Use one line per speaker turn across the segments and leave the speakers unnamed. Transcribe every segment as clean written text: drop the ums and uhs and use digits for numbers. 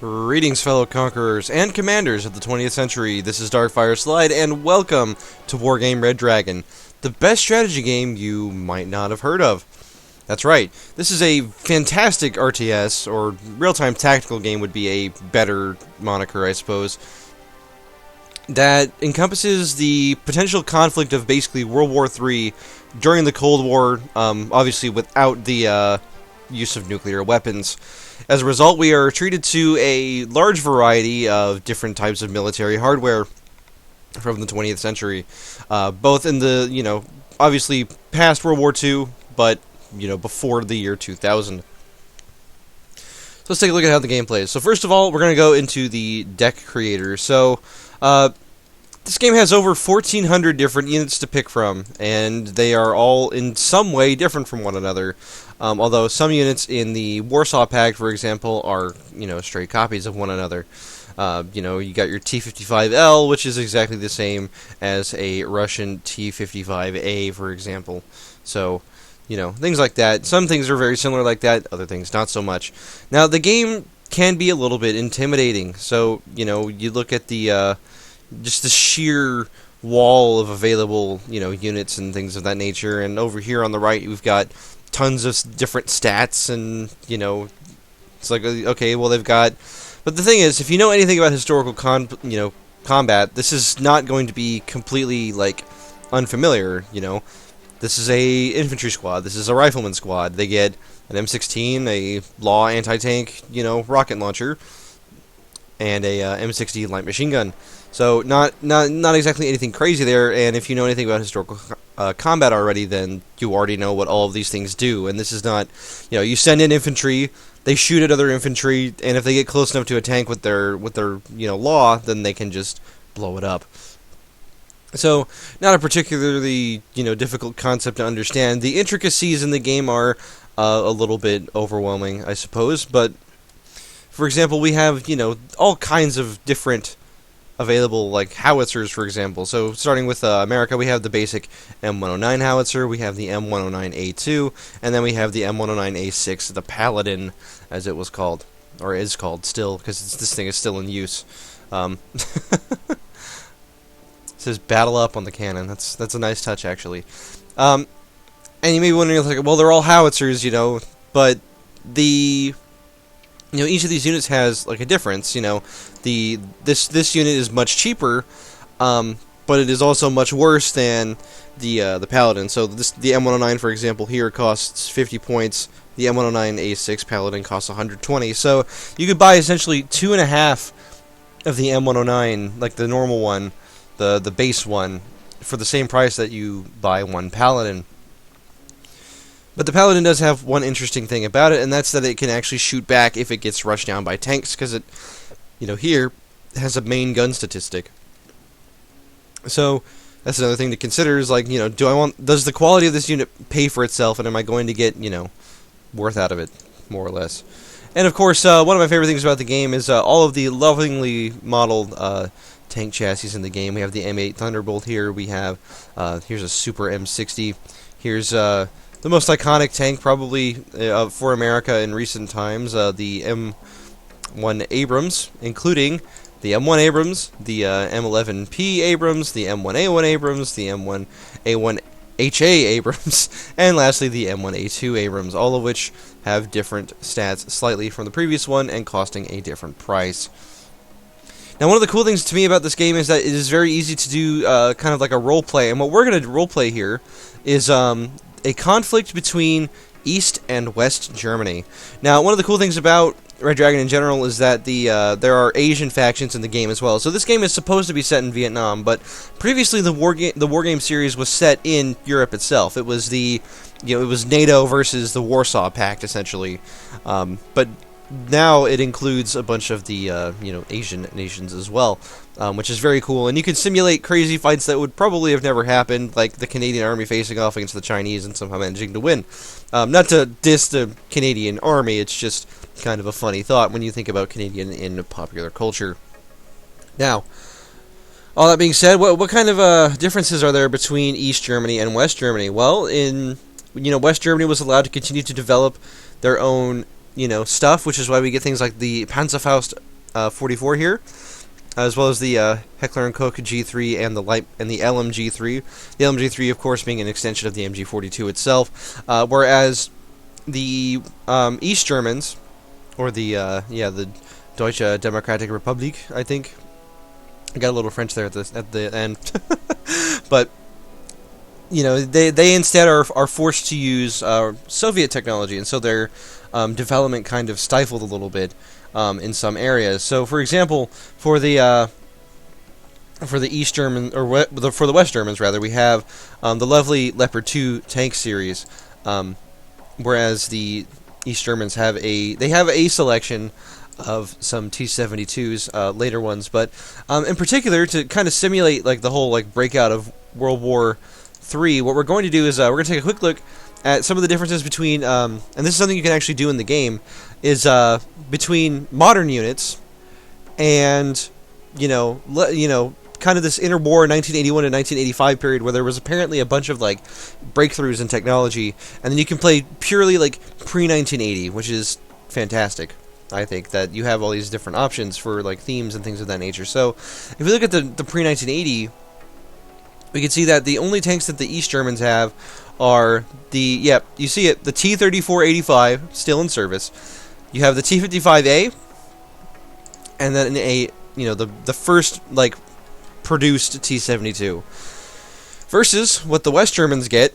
Greetings, fellow conquerors and commanders of the 20th century. This is Darkfire Slide, and welcome to Wargame Red Dragon, the best strategy game you might not have heard of. That's right, this is a fantastic RTS, or real-time tactical game would be a better moniker, I suppose, that encompasses the potential conflict of basically World War III during the Cold War, obviously without the use of nuclear weapons. As a result, we are treated to a large variety of different types of military hardware from the 20th century, both in the, obviously past World War II, but, before the year 2000. So let's take a look at how the game plays. So first of all, we're going to go into the deck creator. So, this game has over 1,400 different units to pick from, and they are all in some way different from one another. Although some units in the Warsaw Pact, for example, are, straight copies of one another. You got your T-55L, which is exactly the same as a Russian T-55A, for example. So, things like that. Some things are very similar like that, other things not so much. Now, the game can be a little bit intimidating. So, you look at the just the sheer wall of available, units and things of that nature. And over here on the right, we've got tons of different stats, and, it's like, okay, well, they've got... But the thing is, if you know anything about historical combat, this is not going to be completely, unfamiliar, This is a infantry squad. This is a rifleman squad. They get an M16, a Law anti-tank, rocket launcher, and a M60 light machine gun. So not exactly anything crazy there, and if you know anything about historical combat already, then you already know what all of these things do. And this is not, you send in infantry, they shoot at other infantry, and if they get close enough to a tank with their Law, then they can just blow it up. So, not a particularly, difficult concept to understand. The intricacies in the game are a little bit overwhelming, I suppose, but for example, we have, all kinds of different available, howitzers, for example. So, starting with America, we have the basic M109 howitzer, we have the M109A2, and then we have the M109A6, the Paladin, as it was called, or is called still, because this thing is still in use. It says "Battle Up" on the cannon. That's a nice touch, actually. And you may be wondering, well, they're all howitzers, but the... each of these units has a difference. This unit is much cheaper, but it is also much worse than the Paladin. So the M109, for example, here costs 50 points. The M109A6 Paladin costs 120. So you could buy essentially 2.5 of the M109, like the normal one, the base one, for the same price that you buy one Paladin. But the Paladin does have one interesting thing about it, and that's that it can actually shoot back if it gets rushed down by tanks, because it, here has a main gun statistic. So that's another thing to consider is, does the quality of this unit pay for itself, and am I going to get, worth out of it, more or less? And of course, one of my favorite things about the game is all of the lovingly modeled tank chassis in the game. We have the M8 Thunderbolt here. We have, here's a Super M60. Here's, the most iconic tank, probably, for America in recent times, the M1 Abrams, including the M1 Abrams, the M11P Abrams, the M1A1 Abrams, the M1A1HA Abrams, and lastly the M1A2 Abrams, all of which have different stats slightly from the previous one and costing a different price. Now, one of the cool things to me about this game is that it is very easy to do kind of like a role play, and what we're going to role play here is a conflict between East and West Germany. Now, one of the cool things about Red Dragon in general is that there are Asian factions in the game as well. So this game is supposed to be set in Vietnam, but previously the Wargame series was set in Europe itself. It was it was NATO versus the Warsaw Pact, essentially. But now it includes a bunch of the Asian nations as well, which is very cool. And you can simulate crazy fights that would probably have never happened, like the Canadian Army facing off against the Chinese and somehow managing to win. Not to diss the Canadian Army, it's just kind of a funny thought when you think about Canadian in popular culture. Now, all that being said, what kind of differences are there between East Germany and West Germany? Well, West Germany was allowed to continue to develop their own stuff, which is why we get things like the Panzerfaust 44 here, as well as the Heckler & Koch G3 and the LMG3. The LMG3, of course, being an extension of the MG42 itself, whereas the East Germans, or the Deutsche Demokratische Republik, I think. I got a little French there at the end, but they instead are forced to use Soviet technology, and so their development kind of stifled a little bit in some areas. So, for example, for the East German, or for the West Germans rather, we have the lovely Leopard 2 tank series, whereas the East Germans have a selection of some T-72s, later ones, but in particular, to kind of simulate like the whole breakout of World War III, what we're going to do is we're going to take a quick look at some of the differences between, and this is something you can actually do in the game, is between modern units and kind of this interwar 1981 to 1985 period where there was apparently a bunch of breakthroughs in technology, and then you can play purely pre-1980, which is fantastic. I think that you have all these different options for themes and things of that nature. So if we look at the pre-1980, we can see that the only tanks that the East Germans have are you see it, the T-34-85 still in service. You have the T-55A, and then the first produced T-72. Versus what the West Germans get,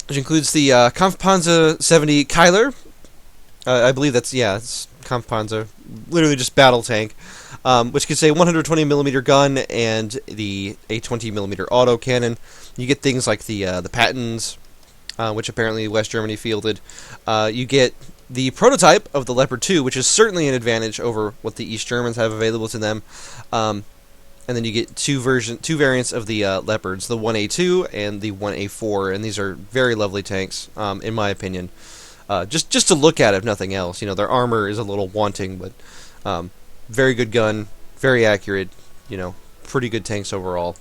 which includes the Kampfpanzer 70 Keiler. I believe it's Kampfpanzer, literally just battle tank, which can say 120mm gun and a 20mm auto cannon. You get things like the Pattons, which apparently West Germany fielded. You get the prototype of the Leopard 2, which is certainly an advantage over what the East Germans have available to them. And then you get two variants of the Leopards, the 1A2 and the 1A4, and these are very lovely tanks, in my opinion. Just to look at, if nothing else. Their armor is a little wanting, but very good gun, very accurate, pretty good tanks overall.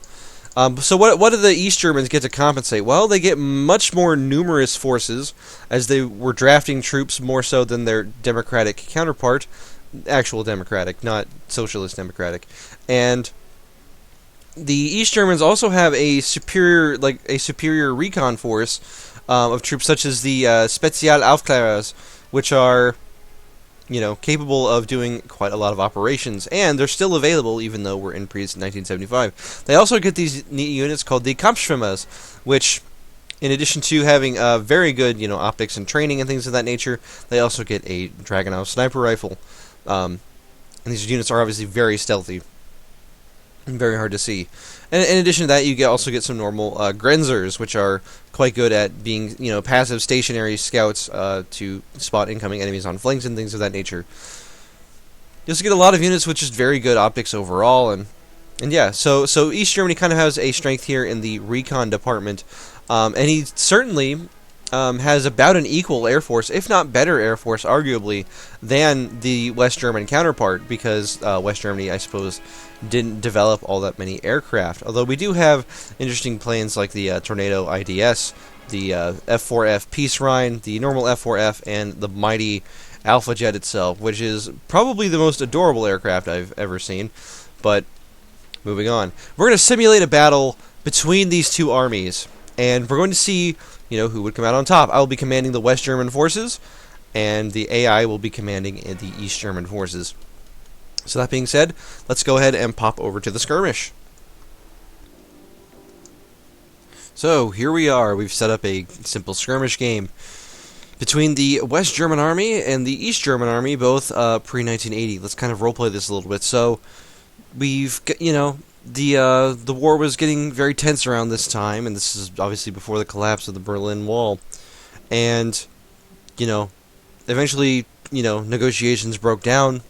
So what do the East Germans get to compensate? Well, they get much more numerous forces, as they were drafting troops more so than their democratic counterpart, actual democratic, not socialist democratic. And the East Germans also have a superior recon force of troops such as the Spezialaufklärers, which are, capable of doing quite a lot of operations, and they're still available even though we're in pre-1975. They also get these neat units called the Kampfschwimmers, which, in addition to having very good, optics and training and things of that nature, they also get a Dragunov sniper rifle. And these units are obviously very stealthy and very hard to see. And in addition to that, you also get some normal Grenzers, which are quite good at being, passive stationary scouts to spot incoming enemies on flanks and things of that nature. You also get a lot of units with just very good optics overall, and yeah, so East Germany kind of has a strength here in the recon department, and he certainly has about an equal air force, if not better air force, arguably, than the West German counterpart, because West Germany, I suppose, didn't develop all that many aircraft. Although we do have interesting planes like the Tornado IDS, the F-4F Peace Rhine, the normal F-4F, and the mighty Alpha Jet itself, which is probably the most adorable aircraft I've ever seen. But moving on, we're going to simulate a battle between these two armies, and we're going to see who would come out on top. I will be commanding the West German forces, and the AI will be commanding the East German forces. So that being said, let's go ahead and pop over to the skirmish. So here we are. We've set up a simple skirmish game between the West German Army and the East German Army, both pre-1980. Let's kind of roleplay this a little bit. So we've got, the war was getting very tense around this time, and this is obviously before the collapse of the Berlin Wall. And, eventually, negotiations broke down,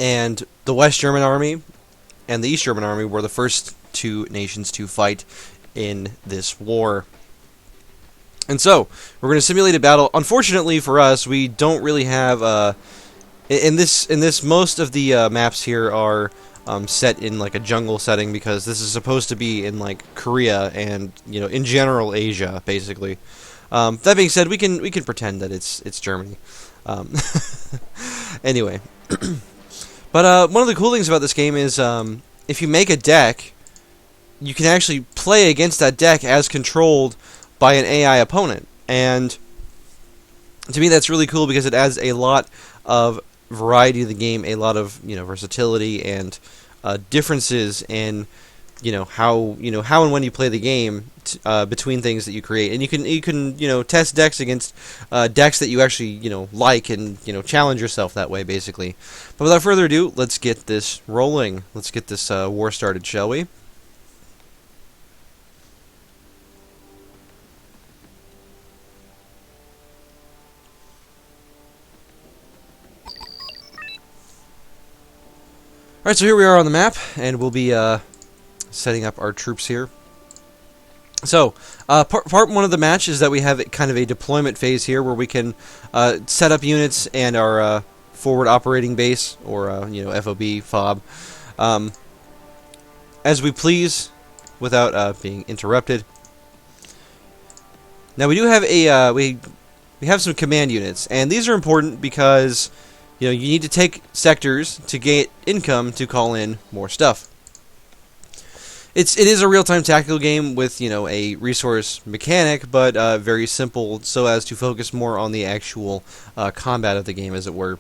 and the West German Army and the East German Army were the first two nations to fight in this war. And so, we're going to simulate a battle. Unfortunately for us, we don't really have, in this most of the maps here are set in a jungle setting, because this is supposed to be in Korea and in general Asia, basically. That being said, we can pretend that it's Germany. Anyway, but one of the cool things about this game is if you make a deck, you can actually play against that deck as controlled by an AI opponent, and to me that's really cool because it adds a lot of variety to the game, a lot of versatility and differences in how and when you play the game between things that you create, and you can test decks against decks that you actually like, and challenge yourself that way basically. But without further ado, let's get this rolling. Let's get this war started, shall we? Alright, so here we are on the map, and we'll be setting up our troops here. So, part one of the match is that we have kind of a deployment phase here where we can set up units and our forward operating base, or FOB, FOB, as we please without being interrupted. Now we do have a we have some command units, and these are important because you need to take sectors to get income to call in more stuff. It is a real-time tactical game with a resource mechanic, but very simple, so as to focus more on the actual combat of the game, as it were.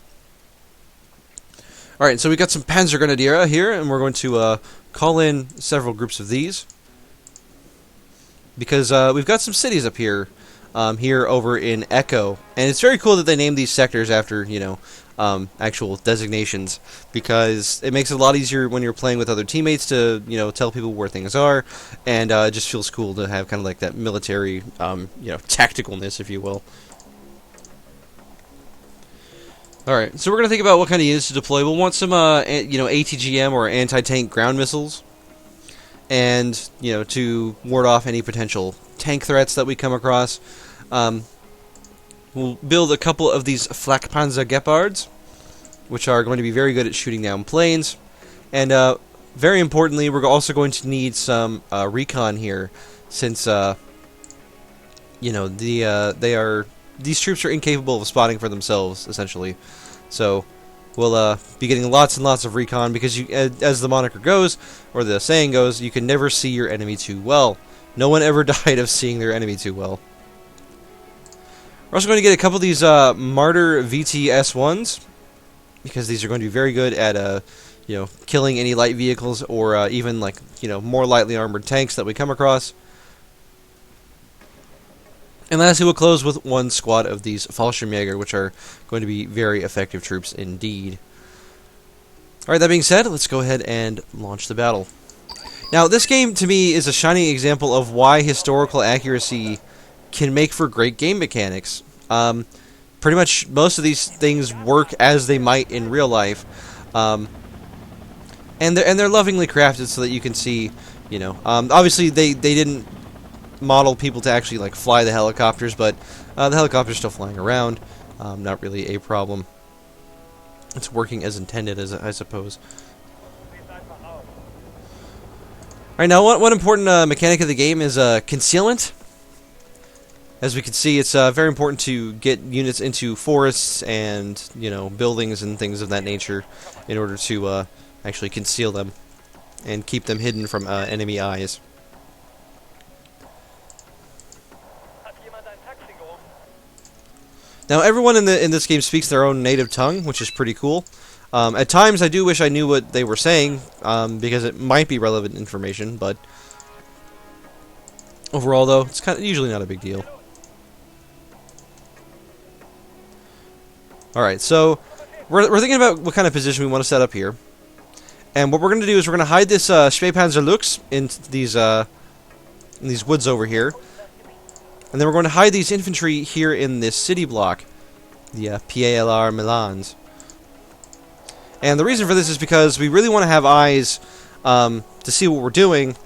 All right, so we got some Panzergrenadiere here, and we're going to call in several groups of these because we've got some cities up here. Here over in Echo, and it's very cool that they named these sectors after actual designations, because it makes it a lot easier when you're playing with other teammates to tell people where things are, and it just feels cool to have kind of like that military tacticalness, if you will. Alright, so we're going to think about what kind of units to deploy. We'll want some ATGM or anti-tank ground missiles, and to ward off any potential tank threats that we come across. We'll build a couple of these Flakpanzer Gepards, which are going to be very good at shooting down planes. And very importantly, we're also going to need some recon here, since these troops are incapable of spotting for themselves, essentially. So we'll be getting lots and lots of recon, because as the moniker goes, or the saying goes, you can never see your enemy too well. No one ever died of seeing their enemy too well. We're also going to get a couple of these Martyr VT-S1s, because these are going to be very good at killing any light vehicles, or even like more lightly armored tanks that we come across. And lastly, we'll close with one squad of these Fallschirmjäger, which are going to be very effective troops indeed. Alright, that being said, let's go ahead and launch the battle. Now, this game, to me, is a shining example of why historical accuracy can make for great game mechanics. Pretty much most of these things work as they might in real life. And they're lovingly crafted so that you can see, obviously they didn't model people to actually like fly the helicopters, but the helicopter's still flying around. Not really a problem. It's working as intended, I suppose. Alright, now one important mechanic of the game is concealment. As we can see, it's very important to get units into forests and buildings and things of that nature in order to actually conceal them and keep them hidden from enemy eyes. Now, everyone in this game speaks their own native tongue, which is pretty cool. At times, I do wish I knew what they were saying, because it might be relevant information, but overall, though, it's usually not a big deal. Alright, so we're thinking about what kind of position we want to set up here. And what we're going to do is we're going to hide this Spähpanzer Lux in these woods over here. And then we're going to hide these infantry here in this city block, the PALR Milans. And the reason for this is because we really want to have eyes to see what we're doing,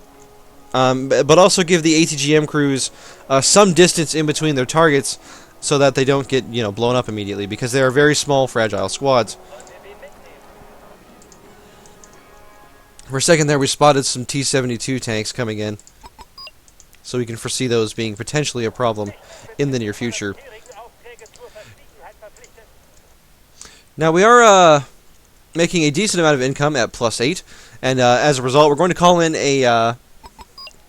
but also give the ATGM crews some distance in between their targets so that they don't get blown up immediately, because they are very small, fragile squads. For a second there, we spotted some T-72 tanks coming in. so we can foresee those being potentially a problem in the near future. Now we are making a decent amount of income at +8, and as a result, we're going to call in a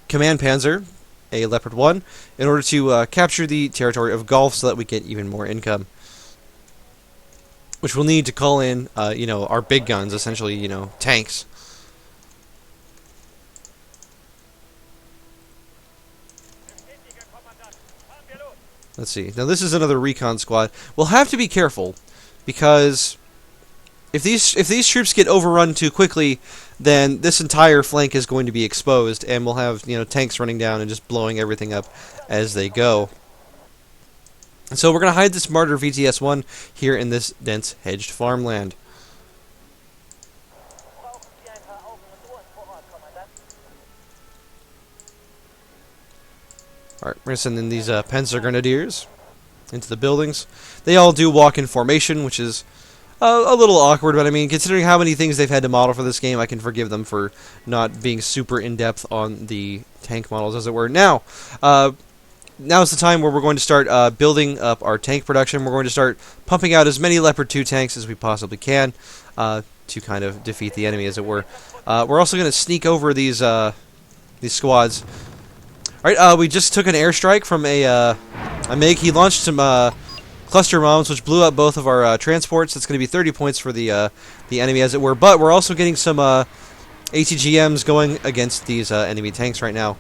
command panzer, a Leopard 1, in order to capture the territory of Gulf so that we get even more income. Which we'll need to call in, our big guns, essentially, tanks. Let's see. Now this is another recon squad. We'll have to be careful, because if these troops get overrun too quickly, then this entire flank is going to be exposed, and we'll have tanks running down and just blowing everything up as they go. So we're going to hide this Martyr VTS-1 here in this dense hedged farmland. Alright, we're going to send in these Panzer Grenadiers into the buildings. They all do walk in formation, which is a little awkward, but I mean, considering how many things they've had to model for this game, I can forgive them for not being super in-depth on the tank models, as it were. Now is the time where we're going to start building up our tank production. We're going to start pumping out as many Leopard 2 tanks as we possibly can to kind of defeat the enemy, as it were. We're also going to sneak over these squads. Alright, we just took an airstrike from a MiG. He launched some cluster bombs, which blew up both of our transports. That's going to be 30 points for the enemy, as it were. But we're also getting some ATGMs going against these enemy tanks right now.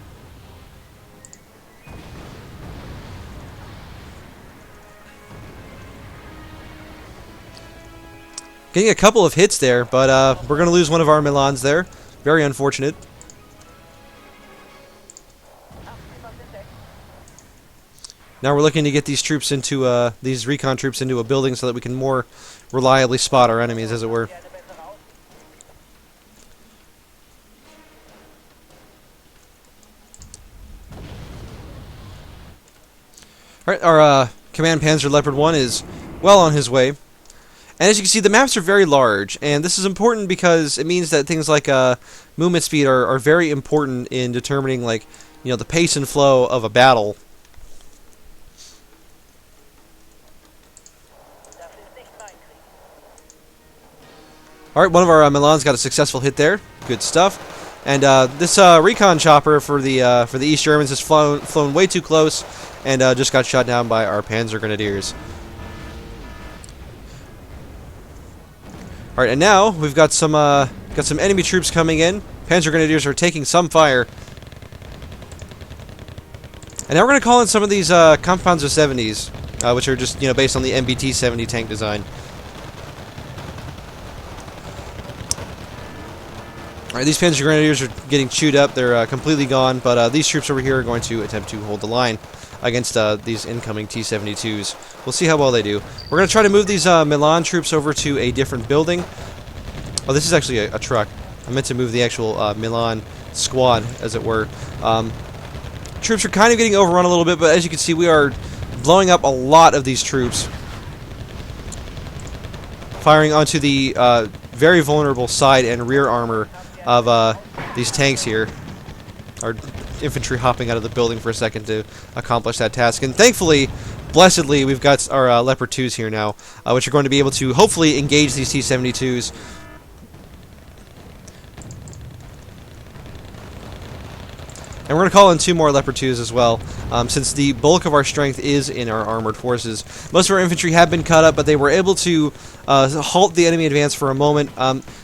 Getting a couple of hits there, but we're going to lose one of our Milans there. Very unfortunate. Now we're looking to get these troops into these recon troops into a building so that we can more reliably spot our enemies, as it were. Alright, our Command Panzer Leopard 1 is well on his way. And as you can see, the maps are very large, and this is important because it means that things like movement speed are very important in determining, like, the pace and flow of a battle. Alright, one of our Milans got a successful hit there. Good stuff. And this recon chopper for the East Germans has flown way too close and just got shot down by our Panzer Grenadiers. Alright, and now we've got some enemy troops coming in. Panzer Grenadiers are taking some fire. And now we're going to call in some of these Kampfpanzer 70s, which are just, based on the MBT 70 tank design. Alright, these Panzer Grenadiers are getting chewed up. They're completely gone, but these troops over here are going to attempt to hold the line against these incoming T-72s. We'll see how well they do. We're going to try to move these Milan troops over to a different building. Oh, this is actually a truck. I meant to move the actual Milan squad, as it were. Troops are kind of getting overrun a little bit, but as you can see, we are blowing up a lot of these troops. Firing onto the very vulnerable side and rear armor of these tanks here. Our infantry hopping out of the building for a second to accomplish that task. And thankfully, blessedly, we've got our Leopard 2s here now, which are going to be able to hopefully engage these T-72s. And we're going to call in 2 more Leopard 2s as well, since the bulk of our strength is in our armored forces. Most of our infantry have been cut up, but they were able to halt the enemy advance for a moment.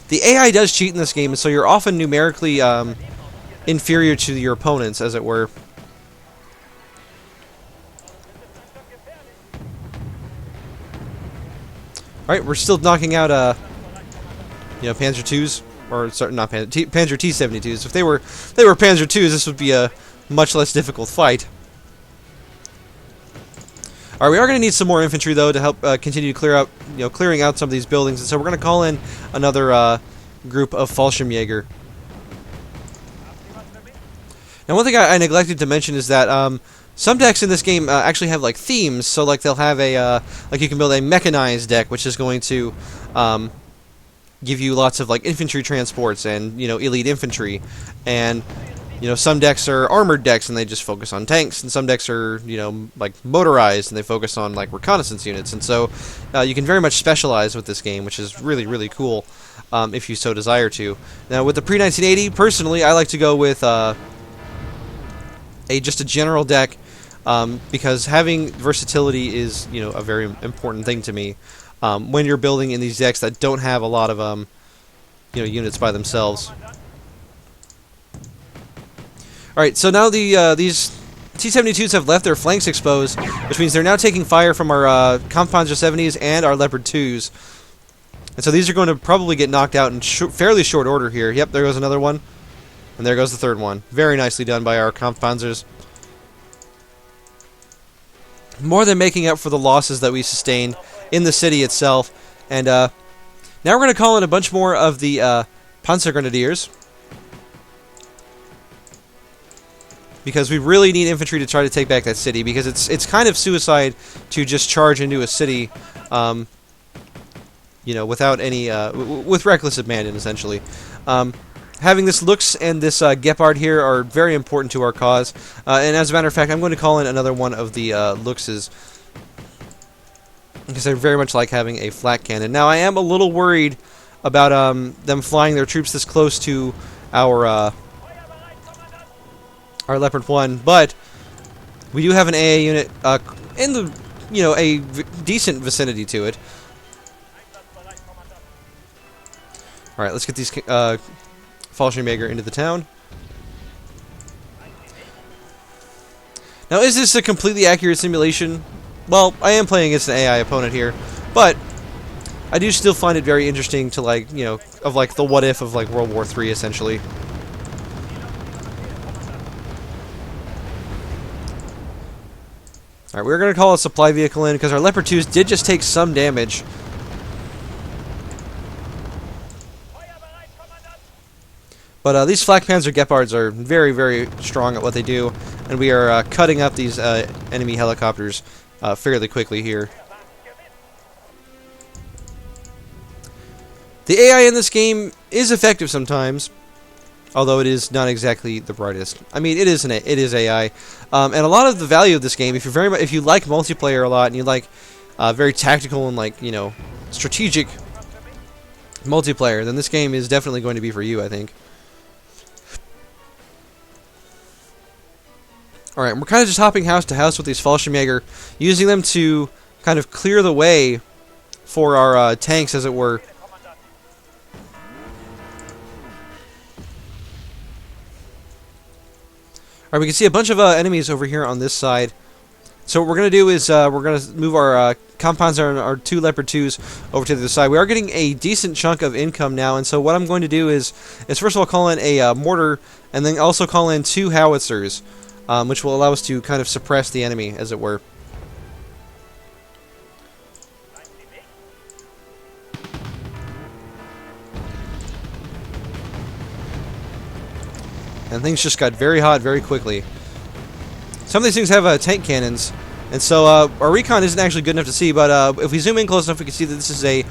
The AI does cheat in this game, and so you're often numerically inferior to your opponents, as it were. Alright, we're still knocking out, Panzer 2s. Or, sorry, not Panzer T-72s. If they were Panzer 2s, this would be a much less difficult fight. Alright, we are going to need some more infantry, though, to help continue to clear out, clearing out some of these buildings. And so we're going to call in another group of Fallschirmjäger. Now, one thing I neglected to mention is that some decks in this game actually have like themes. So, like, they'll have a like you can build a mechanized deck, which is going to give you lots of like infantry transports and elite infantry, and some decks are armored decks and they just focus on tanks, and some decks are, like motorized and they focus on like reconnaissance units. And so you can very much specialize with this game, which is really, really cool if you so desire to. Now, with the pre-1980, personally, I like to go with just a general deck because having versatility is, a very important thing to me when you're building in these decks that don't have a lot of, units by themselves. Alright, so now these T-72s have left their flanks exposed, which means they're now taking fire from our Kampfpanzer 70s and our Leopard 2s. And so these are going to probably get knocked out in fairly short order here. Yep, there goes another one. And there goes the third one. Very nicely done by our Kampfpanzers. More than making up for the losses that we sustained in the city itself. And now we're going to call in a bunch more of the Panzergrenadiers, because we really need infantry to try to take back that city, because it's kind of suicide to just charge into a city, without any, with reckless abandon, essentially. Having this Lux and this Gepard here are very important to our cause, and as a matter of fact, I'm going to call in another one of the Luxes, because I very much like having a flak cannon. Now, I am a little worried about them flying their troops this close to our Leopard 1, but we do have an AA unit in the, a decent vicinity to it. Alright, let's get these Fallschirmjäger into the town. Now, is this a completely accurate simulation? Well, I am playing against an AI opponent here, but I do still find it very interesting to, like, of like the what if of like World War III, essentially. Alright, we're going to call a supply vehicle in, because our Leopard 2s did just take some damage. But these Flak Panzer Gepards are very, very strong at what they do, and we are cutting up these enemy helicopters fairly quickly here. The AI in this game is effective sometimes, although it is not exactly the brightest. I mean, it is AI, and a lot of the value of this game, if you like multiplayer a lot and you like very tactical and like strategic multiplayer, then this game is definitely going to be for you, I think. All right, we're kind of just hopping house to house with these Fallschirmjäger, using them to kind of clear the way for our tanks, as it were. Alright, we can see a bunch of enemies over here on this side. So what we're going to do is we're going to move our Kampfpanzer and our two Leopard 2s over to the other side. We are getting a decent chunk of income now, and so what I'm going to do is first of all call in a mortar, and then also call in two howitzers, which will allow us to kind of suppress the enemy, as it were. And things just got very hot very quickly. Some of these things have tank cannons, and so our recon isn't actually good enough to see, but if we zoom in close enough, we can see that this is a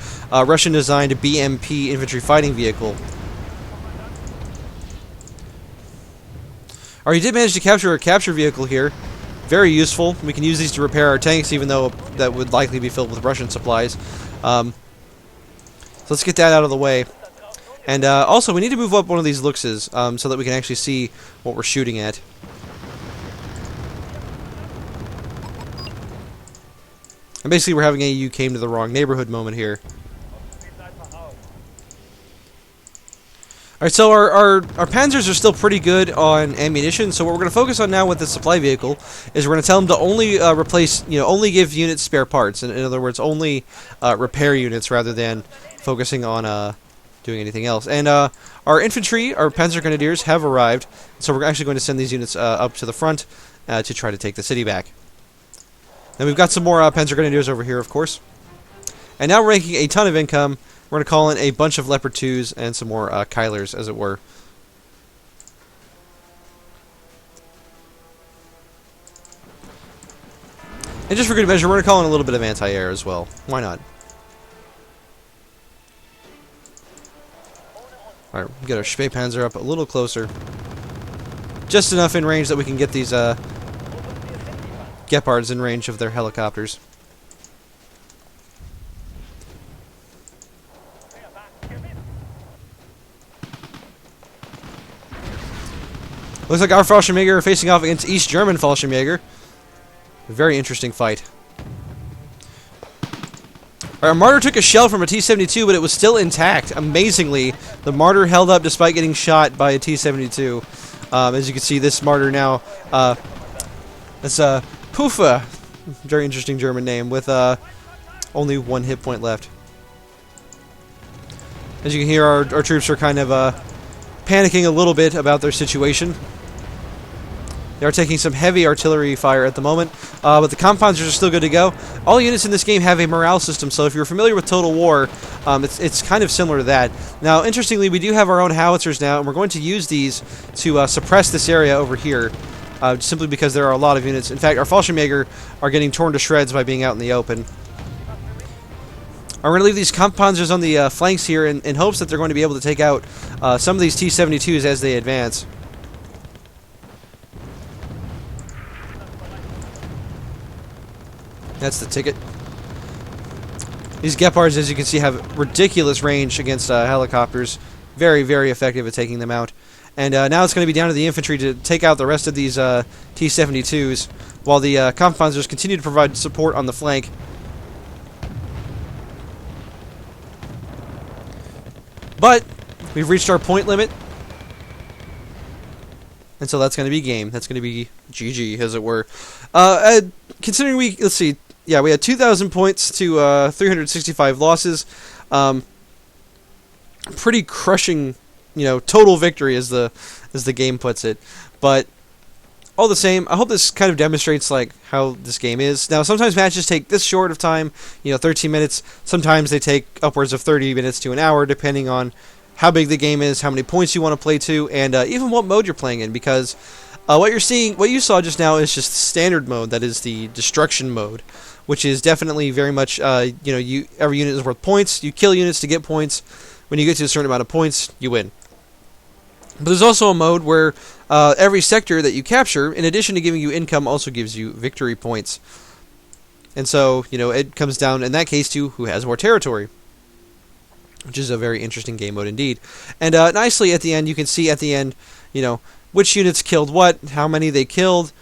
Russian-designed BMP infantry fighting vehicle. Alright, we did manage to capture a capture vehicle here. Very useful. We can use these to repair our tanks, even though that would likely be filled with Russian supplies. So let's get that out of the way. And also, we need to move up one of these Luxes so that we can actually see what we're shooting at. And basically, we're having a "you came to the wrong neighborhood" moment here. Alright, so our Panzers are still pretty good on ammunition, so what we're going to focus on now with the supply vehicle is we're going to tell them to only only give units spare parts. In other words, only repair units rather than focusing on doing anything else. And our infantry, our Panzergrenadiers, have arrived, so we're actually going to send these units up to the front to try to take the city back. Then we've got some more Panzergrenadiers over here, of course. And now we're making a ton of income. We're going to call in a bunch of Leopard 2s and some more Keilers, as it were. And just for good measure, we're going to call in a little bit of anti-air as well. Why not? Alright, get our Spähpanzer up a little closer. just enough in range that we can get these Gepards in range of their helicopters. Looks like our Fallschirmjäger are facing off against East German Fallschirmjäger. A very interesting fight. Our Martyr took a shell from a T-72, but it was still intact. Amazingly, the Martyr held up despite getting shot by a T-72. As you can see, this Martyr now, it's Pufa, very interesting German name, with only 1 hit point left. As you can hear, our troops are kind of panicking a little bit about their situation. They are taking some heavy artillery fire at the moment, but the compounders are still good to go. All units in this game have a morale system, so if you're familiar with Total War, it's kind of similar to that. Now, interestingly, we do have our own howitzers now, and we're going to use these to suppress this area over here, simply because there are a lot of units. In fact, our Fallschirmjäger are getting torn to shreds by being out in the open. I'm going to leave these compounders on the flanks here in hopes that they're going to be able to take out some of these T-72s as they advance. That's the ticket. These Gepards, as you can see, have ridiculous range against helicopters. Very, very effective at taking them out. And now it's going to be down to the infantry to take out the rest of these T-72s, while the Kampfpanzers continue to provide support on the flank. But we've reached our point limit, and so that's going to be game. That's going to be GG, as it were. Considering let's see, yeah, we had 2,000 points to 365 losses. Pretty crushing, total victory, as the game puts it. But all the same, I hope this kind of demonstrates how this game is. Now, sometimes matches take this short of time, 13 minutes. Sometimes they take upwards of 30 minutes to an hour, depending on how big the game is, how many points you want to play to, and even what mode you're playing in. Because what you saw just now is just standard mode. That is the destruction mode, which is definitely very much, every unit is worth points. You kill units to get points. When you get to a certain amount of points, you win. But there's also a mode where every sector that you capture, in addition to giving you income, also gives you victory points. And so, it comes down, in that case, to who has more territory, which is a very interesting game mode indeed. And nicely at the end, you can see at the end, which units killed what, how many they killed.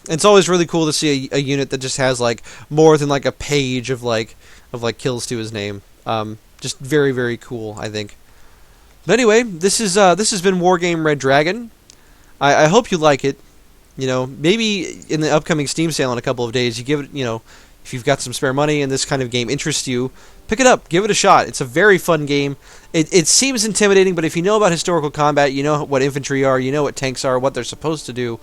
And it's always really cool to see a unit that just has more than a page of kills to his name. Just very, very cool, I think. But anyway, this has been Wargame Red Dragon. I hope you like it. Maybe in the upcoming Steam sale in a couple of days, you give it, if you've got some spare money and this kind of game interests you, pick it up, give it a shot. It's a very fun game. It seems intimidating, but if you know about historical combat, you know what infantry are, you know what tanks are, what they're supposed to do,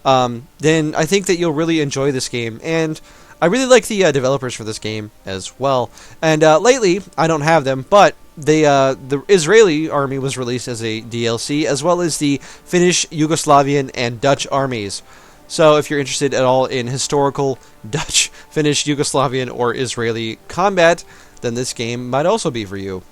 then I think that you'll really enjoy this game. And I really like the developers for this game as well. And lately, I don't have them, but the Israeli army was released as a DLC, as well as the Finnish, Yugoslavian, and Dutch armies. So if you're interested at all in historical Dutch, Finnish, Yugoslavian, or Israeli combat, then this game might also be for you.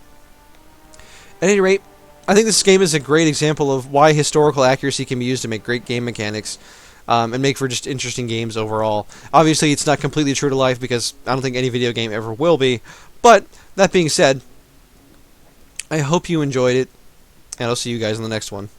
At any rate, I think this game is a great example of why historical accuracy can be used to make great game mechanics, and make for just interesting games overall. Obviously, it's not completely true to life, because I don't think any video game ever will be. But, that being said, I hope you enjoyed it, and I'll see you guys in the next one.